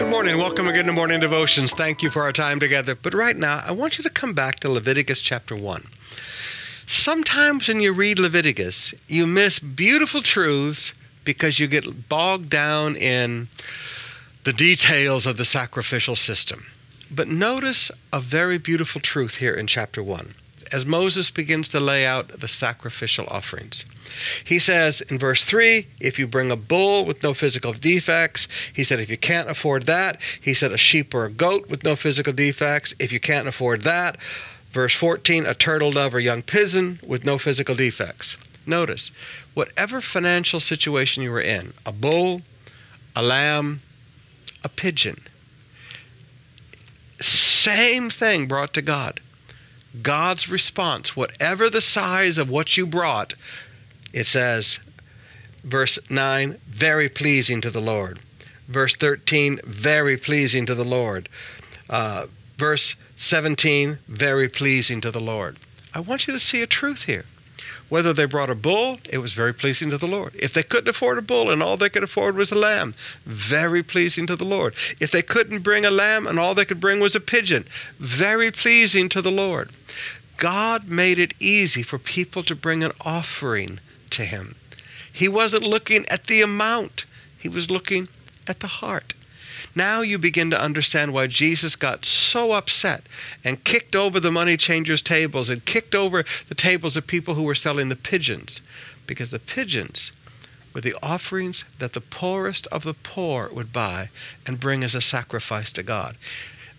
Good morning. Welcome again to Morning Devotions. Thank you for our time together. But right now, I want you to come back to Leviticus chapter 1. Sometimes when you read Leviticus, you miss beautiful truths because you get bogged down in the details of the sacrificial system. But notice a very beautiful truth here in chapter 1 as Moses begins to lay out the sacrificial offerings. He says in verse 3, if you bring a bull with no physical defects, he said if you can't afford that, he said a sheep or a goat with no physical defects. If you can't afford that, verse 14, a turtle dove or young pigeon with no physical defects. Notice, whatever financial situation you were in, a bull, a lamb, a pigeon, same thing brought to God. God's response, whatever the size of what you brought, it says, verse 9, very pleasing to the Lord. Verse 13, very pleasing to the Lord. Verse 17, very pleasing to the Lord. I want you to see a truth here. Whether they brought a bull, it was very pleasing to the Lord. If they couldn't afford a bull and all they could afford was a lamb, very pleasing to the Lord. If they couldn't bring a lamb and all they could bring was a pigeon, very pleasing to the Lord. God made it easy for people to bring an offering to him. He wasn't looking at the amount. He was looking at the heart. Now you begin to understand why Jesus got so upset and kicked over the money changers' tables and kicked over the tables of people who were selling the pigeons. Because the pigeons were the offerings that the poorest of the poor would buy and bring as a sacrifice to God.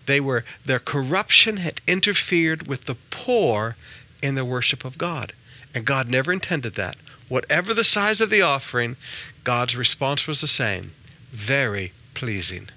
Their corruption had interfered with the poor in their worship of God. And God never intended that. Whatever the size of the offering, God's response was the same. Very pleasing.